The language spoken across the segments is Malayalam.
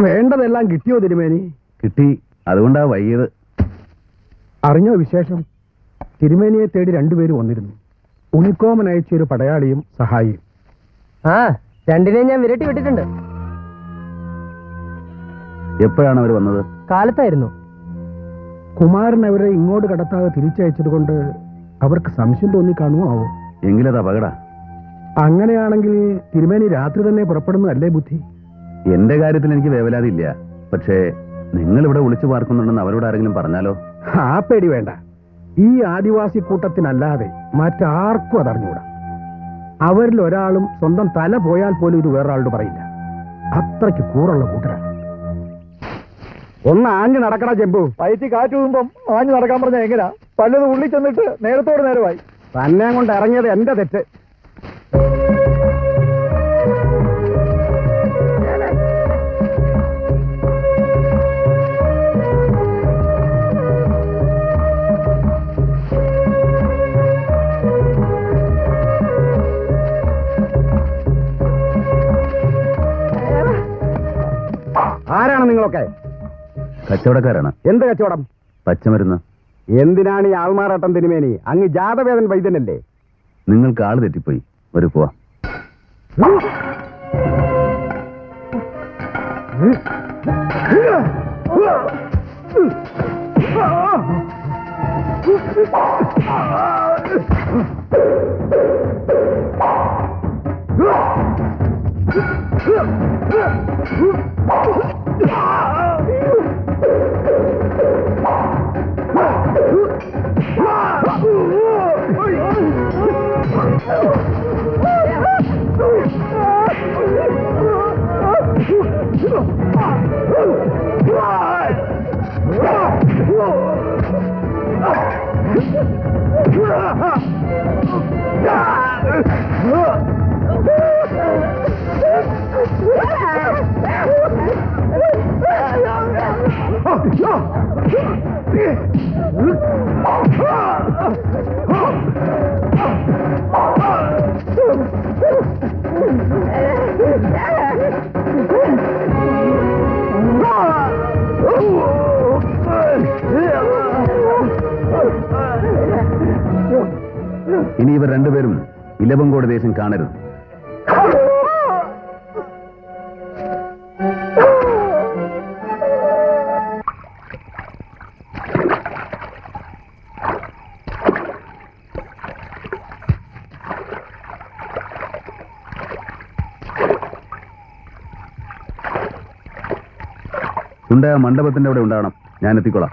വേണ്ടതെല്ലാം കിട്ടിയോ തിരുമേനി? കിട്ടി, അതുകൊണ്ടാ വൈകിയത്. അറിഞ്ഞോ വിശേഷം? തിരുമേനിയെ തേടി രണ്ടുപേരും വന്നിരുന്നു. ഉണിക്കോമൻ അയച്ചൊരു പടയാളിയും സഹായിയും. രണ്ടിനെ ഞാൻ വിരട്ടി വിട്ടിട്ടുണ്ട്. എപ്പോഴാണ് അവർ വന്നത്? കാലത്തായിരുന്നു. കുമാരൻ അവരെ ഇങ്ങോട്ട് കടത്താതെ തിരിച്ചയച്ചത് കൊണ്ട് അവർക്ക് സംശയം തോന്നിക്കാണുമോ ആവോ? എങ്കിലത് അപകട. അങ്ങനെയാണെങ്കിൽ തിരുമേനി രാത്രി തന്നെ പുറപ്പെടുന്നതല്ലേ ബുദ്ധി? എന്റെ കാര്യത്തിൽ എനിക്ക് വേവലാതില്ല. പക്ഷേ നിങ്ങൾ ഇവിടെ ഒളിച്ചു പാർക്കുന്നുണ്ടെന്ന് അവരോട് ആരെങ്കിലും പറഞ്ഞാലോ? ആ പേടി വേണ്ട. ഈ ആദിവാസി കൂട്ടത്തിനല്ലാതെ മറ്റാർക്കും അതറിഞ്ഞൂടാ. അവരിൽ ഒരാളും സ്വന്തം തല പോയാൽ പോലും ഇത് വേറൊരാളോട് പറയില്ല. അത്രയ്ക്ക് കൂറുള്ള കൂട്ടരാണ്. ഒന്ന് ആഞ്ഞു നടക്കണ ചെമ്പു. വയറ്റി കാറ്റ് വീഴുമ്പം ആഞ്ഞു നടക്കാൻ പറഞ്ഞ എങ്ങനെയാ? പലതും ഉള്ളിൽ ചെന്നിട്ട് നേരത്തോട് നേരമായി. തന്നെ കൊണ്ട് ഇറങ്ങിയത് എന്റെ തെറ്റ്. ആരാണ് നിങ്ങളൊക്കെ? കച്ചവടക്കാരാണ്. എന്ത് കച്ചവടം? പച്ചമരുന്ന്. എന്തിനാണ് ഈ ആൾമാറാട്ടം തിരുമേനി? അങ്ങ് ജാതവേദൻ വൈദ്യനല്ലേ? നിങ്ങൾക്ക് ആള് തെറ്റിപ്പോയി. ഒരു പോവാ. ഇനി ഇവർ രണ്ടുപേരും ഇലവങ്കോട് ദേശം കാണരുത്. മണ്ഡപത്തിന്റെ അവിടെ ഉണ്ടാവണം. ഞാൻ എത്തിക്കോളാം.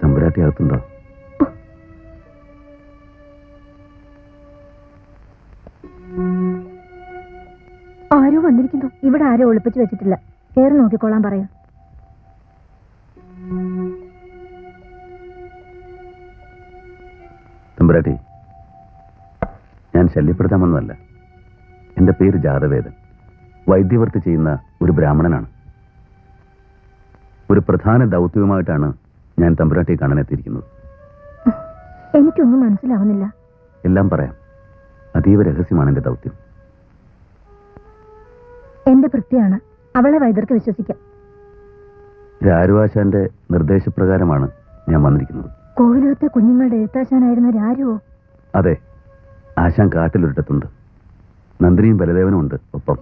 തമ്പുരാട്ടി അകത്തുണ്ടോ? ആരോ വന്നിരിക്കുന്നു. ഇവിടെ ആരോ ഒളിപ്പിച്ചു വെച്ചിട്ടില്ല. കയറി നോക്കിക്കോളാൻ പറയൂ. തമ്പുരാട്ടി, ഞാൻ ശല്യപ്പെടുത്താൻ വന്നതല്ല. എന്റെ പേര് ജാതവേദൻ. വൈദ്യവൃത്തി ചെയ്യുന്ന ഒരു ബ്രാഹ്മണനാണ്. ഒരു പ്രധാന ദൗത്യവുമായിട്ടാണ് ഞാൻ തമ്പുരാട്ടിയെ കാണാനെത്തിയിരിക്കുന്നത്. എനിക്കൊന്നും മനസ്സിലാവുന്നില്ല. എല്ലാം പറയാം. അതീവ രഹസ്യമാണ് എന്റെ ദൗത്യം. എന്റെ വൃത്തിയാണ്. അവളെ വൈദ്യർക്ക് വിശ്വസിക്കാം. രാരുവാശാന്റെ നിർദ്ദേശപ്രകാരമാണ് ഞാൻ വന്നിരിക്കുന്നത്. കോവിലകത്തെ കുഞ്ഞുങ്ങളുടെ എഴുത്താശാനായിരുന്ന രാരുവോ? അതെ, ആശാൻ കാട്ടിലൊരിടത്തുണ്ട്. നന്ദിനിയും ബലദേവനും ഉണ്ട് ഒപ്പം.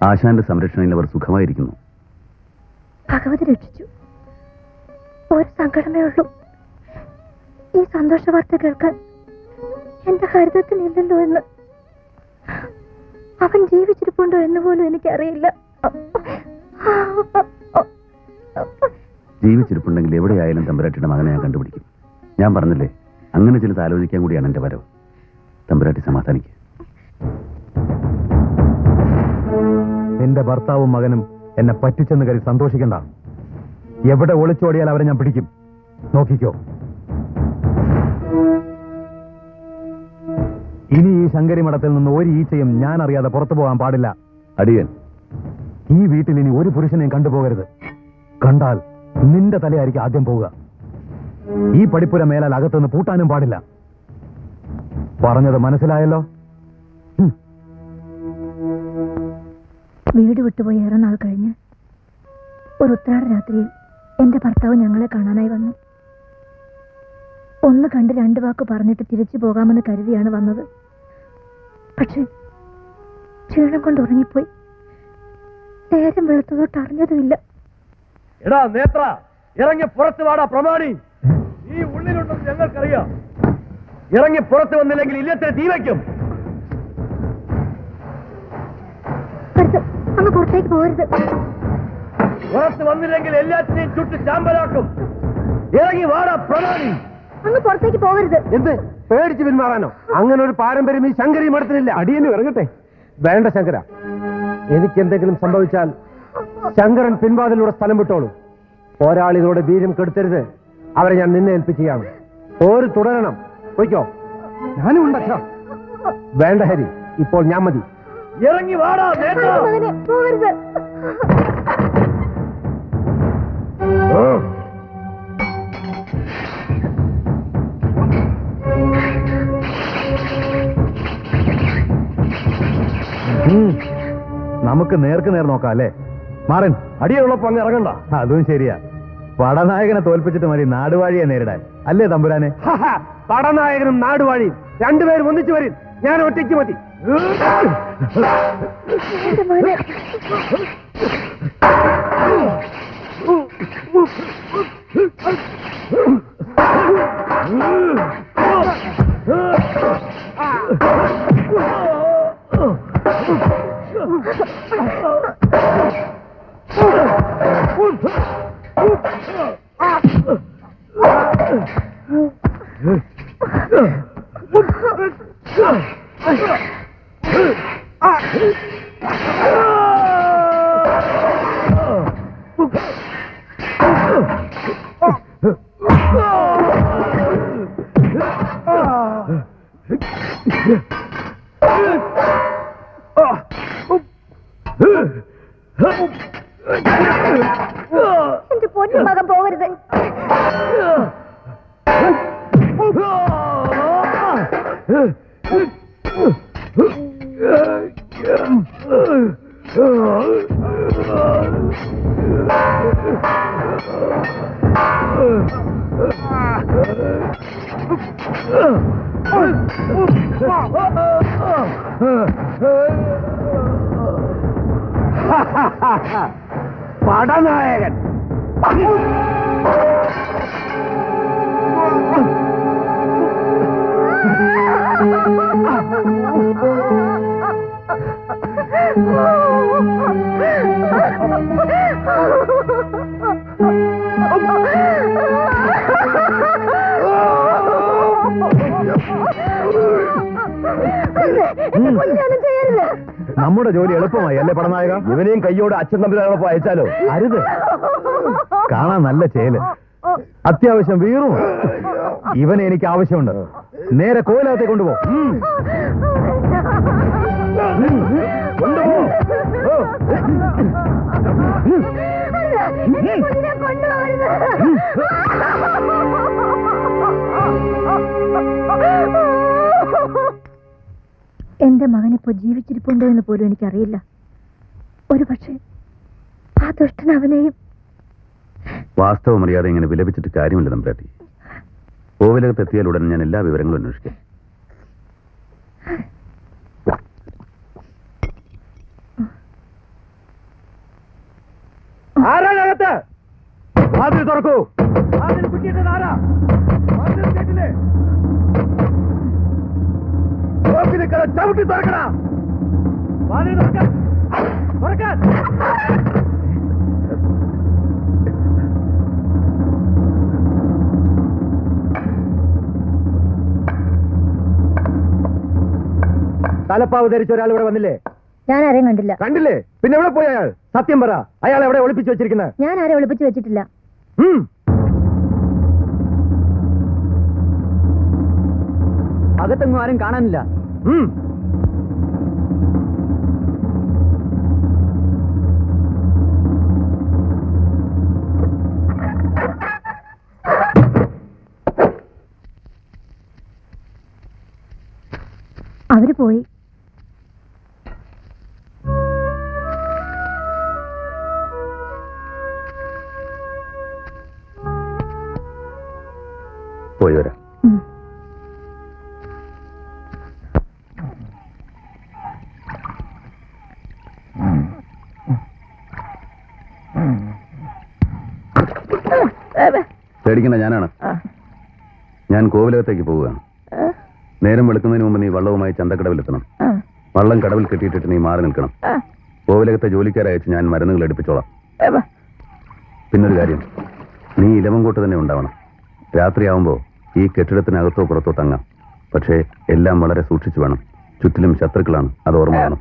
ആശാന്റെ സംരക്ഷണയിൽ അവർ സുഖമായിരിക്കുന്നു. ഭഗവതി രക്ഷിച്ചു. ഒരു സങ്കടമേ ഉള്ളൂ. ഈ സന്തോഷ വാർത്ത കേൾക്കാൻ എന്റെ ഹരിതത്തിനില്ലല്ലോ എന്ന്. അവൻ ജീവിച്ചിരിപ്പുണ്ടോ എന്ന് പോലും എനിക്കറിയില്ല. ജീവിച്ചിരിപ്പുണ്ടെങ്കിൽ എവിടെയായാലും തമ്പുരാട്ടിയുടെ മകനെ ഞാൻ കണ്ടുപിടിക്കും. ഞാൻ പറഞ്ഞില്ലേ, അങ്ങനെ ചിലത് ആലോചിക്കാൻ കൂടിയാണ് എന്റെ വരവ്. തമ്പുരാട്ടി സമാധാനിക്കുക. നിന്റെ ഭർത്താവും മകനും എന്നെ പറ്റിച്ചെന്ന് കരുതി സന്തോഷിക്കണ്ട. എവിടെ ഒളിച്ചോടിയാൽ അവരെ ഞാൻ പിടിക്കും. നോക്കിക്കോ. ഇനി ഈ ശങ്കരി മഠത്തിൽ നിന്ന് ഒരു ഈച്ചയും ഞാൻ അറിയാതെ പുറത്തു പോകാൻ പാടില്ല. അടിയൻ ഈ വീട്ടിൽ ഇനി ഒരു പുരുഷനെയും കണ്ടുപോകരുത്. കണ്ടാൽ നിന്റെ തലയായിരിക്കും ആദ്യം പോവുക. ഈ പടിപ്പുര മേലാൽ അകത്തുനിന്ന് പൂട്ടാനും പാടില്ല. പറഞ്ഞത് മനസ്സിലായല്ലോ? വീട് വിട്ടുപോയി ഏറെ നാൾ കഴിഞ്ഞ് ഒരു ഉത്രാട രാത്രിയിൽ എന്റെ ഭർത്താവ് ഞങ്ങളെ കാണാനായി വന്നു. ഒന്ന് കണ്ട് 2 വാക്ക് പറഞ്ഞിട്ട് തിരിച്ചു പോകാമെന്ന് കരുതിയാണ് വന്നത്. പക്ഷെ ക്ഷീണം കൊണ്ട് ഉറങ്ങിപ്പോയി. നേരം വെളുത്തതൊട്ട് അറിഞ്ഞതുമില്ല. എടാ നേത്ര, ഇറങ്ങി പുറത്ത് വാടാ പ്രമാണി. ഈ ഉള്ളിലുണ്ടെന്ന് ഞങ്ങൾക്കറിയാം. ഇറങ്ങി പുറത്ത് വന്നില്ലെങ്കിൽ ഇല്ലത്തെ തീ വയ്ക്കും. അങ്ങ് പുറത്തേക്ക് പോകരുത്. പുറത്ത് വന്നില്ലെങ്കിൽ എല്ലാത്തിനെയും ചുട്ട് ചാമ്പലാക്കും. ഇറങ്ങി വാടാ പ്രമാണി. അങ്ങ് പുറത്തേക്ക് പോകരുത്. എന്ത് പേടിച്ച് പിന്മാറാനോ? അങ്ങനെ ഒരു പാരമ്പര്യം ഈ ശങ്കരി മഠത്തിനില്ല. അടിയനും ഇറങ്ങട്ടെ. വേണ്ട ശങ്കര, എനിക്ക് എന്തെങ്കിലും സംഭവിച്ചാൽ ശങ്കരൻ പിൻവാതിലൂടെ സ്ഥലം വിട്ടോളൂ. പോരാളികളുടെ വീര്യം കെടുത്തരുത്. അവരെ ഞാൻ നിന്നെ ഏൽപ്പിക്കുകയാണ്. ഒരു തുടരണം. പോയിക്കോ. ഞാനും ഉണ്ടോ? വേണ്ട ഹരി, ഇപ്പോൾ ഞാൻ മതി. ഇറങ്ങി വാടാ. പോകരുത്. നമുക്ക് നേർക്ക് നേർ നോക്കാം അല്ലേ? മാറൻ, അടിയുള്ളപ്പോ അങ്ങ് ഇറങ്ങണ്ട. അതും ശരിയാ. പടനായകനെ തോൽപ്പിച്ചിട്ട് മതി നാടുവാഴിയെ നേരിടാൻ, അല്ലേ തമ്പുരാനെ? പടനായകനും നാടുവാഴിയും രണ്ടുപേരും ഒന്നിച്ചു വരും. ഞാൻ ഒറ്റയ്ക്ക് മതി. എന്റെ പൊന്നു മകൻ പോകരുത്. പടനായകൻ നമ്മുടെ ജോലി എളുപ്പമായി അല്ലേ പടനായക? ഇവനെയും കയ്യോട് അച്ഛൻ തമ്മിലൊപ്പം അയച്ചാലോ? അരുത്. കാണാൻ നല്ല ചേല്, അത്യാവശ്യം വീറും. ഇവനെ എനിക്ക് ആവശ്യമുണ്ട്. നേരെ കോയിലകത്തെ കൊണ്ടുപോ. എന്റെ മകനിപ്പോ ജീവിച്ചിരിപ്പുണ്ടോ എന്ന് പോലും എനിക്കറിയില്ല. ഒരു പക്ഷേ ആ ദുഷ്ടൻ അവനെയും. വാസ്തവം അറിയാതെ ഇങ്ങനെ വിലപിച്ചിട്ട് കാര്യമില്ല തമ്പുരാട്ടി. കോവിലകത്ത് എത്തിയാൽ ഉടൻ ഞാൻ എല്ലാ വിവരങ്ങളും അന്വേഷിക്കാം. ആരാകത്ത്? വാതിൽ തുറക്കൂ. വാതിൽ കുറ്റിയിട്ടത് ആരാ? വാതിൽ കേട്ടില്ലേ? നോക്കി നിൽക്കണ, ചവിട്ടി തുറക്കണ. വാതിൽ തുറക്കാൻ. തുറക്കാൻ. തലപ്പാവ് ധരിച്ച ഒരാൾ ഇവിടെ വന്നില്ലേ? ഞാൻ ആരെയും കണ്ടില്ല. കണ്ടില്ലേ? പിന്നെ എവിടെ പോയി അയാൾ? സത്യം പറ, അയാൾ എവിടെ ഒളിപ്പിച്ചു വെച്ചിരിക്കുന്നത്? ഞാൻ ആരെ ഒളിപ്പിച്ചു വെച്ചിട്ടില്ല. അകത്തെങ്ങും ആരും കാണാനില്ല. അവര് പോയി. പോയി വരാം. പേടിക്കണ്ട, ഞാനാണ്. ഞാൻ കോവിലകത്തേക്ക് പോവുകയാണ്. നേരം വെളുക്കുന്നതിന് മുമ്പ് നീ വള്ളവുമായി ചന്തക്കടവിലെത്തണം. വള്ളം കടവിൽ കെട്ടിയിട്ടിട്ട് നീ മാറി നിൽക്കണം. കോവിലകത്തെ ജോലിക്കാരെ അയച്ച് ഞാൻ മരുന്നുകൾ എടുപ്പിച്ചോളാം. പിന്നൊരു കാര്യം, നീ ഇലവങ്കോട്ട് തന്നെ ഉണ്ടാവണം. രാത്രിയാവുമ്പോൾ ഈ കെട്ടിടത്തിനകത്തോ പുറത്തോ തങ്ങാം. പക്ഷേ എല്ലാം വളരെ സൂക്ഷിച്ചു വേണം. ചുറ്റിലും ശത്രുക്കളാണ്, അത് ഓർമ്മ വേണം.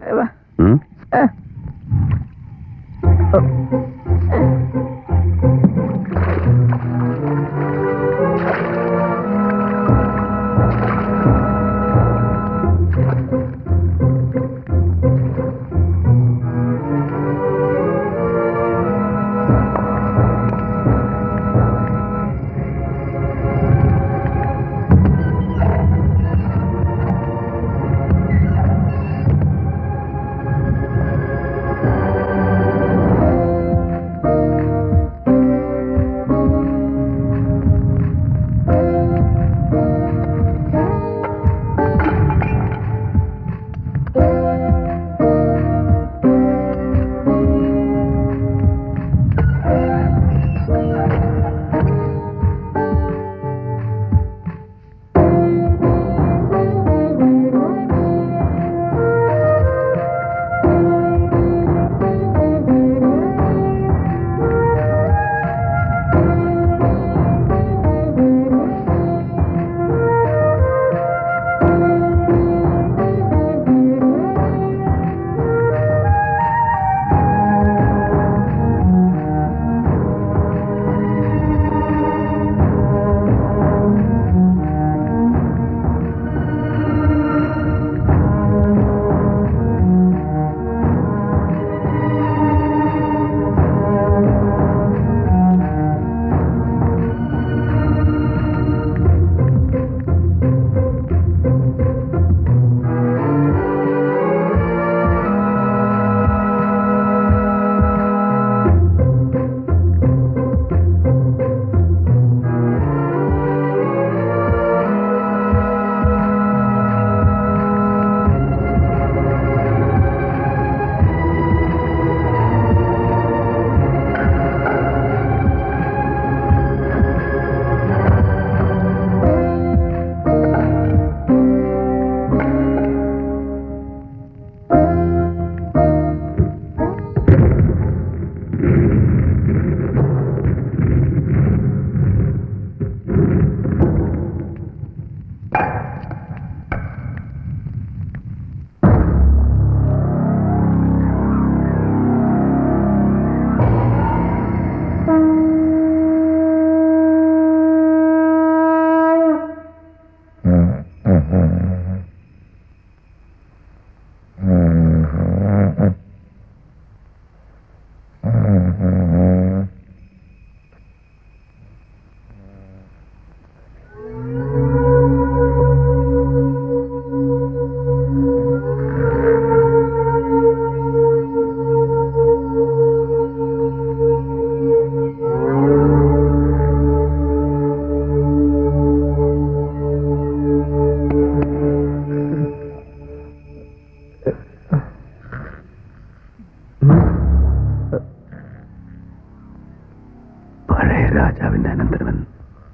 രാജാവിന്റെ അനന്തരവൻ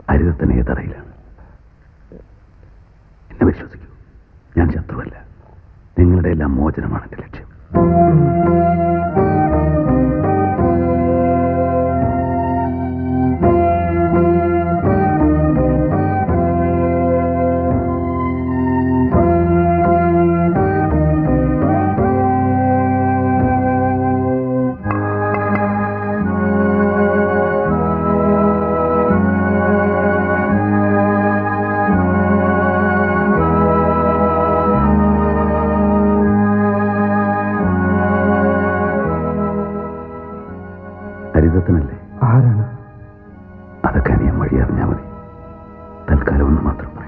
ഹരിതത്തനെ തറയിലാണ്. എന്നെ വിശ്വസിക്കൂ, ഞാൻ ശത്രുവല്ല. നിങ്ങളുടെ എല്ലാം മോചനമാണ് എന്റെ ലക്ഷ്യം. സുരജിതത്തിനല്ലേ? ആരാണ്? അതൊക്കെ അനിയൻ വഴി അറിഞ്ഞാൽ മതി. തൽക്കാലം ഒന്ന് മാത്രം പറ.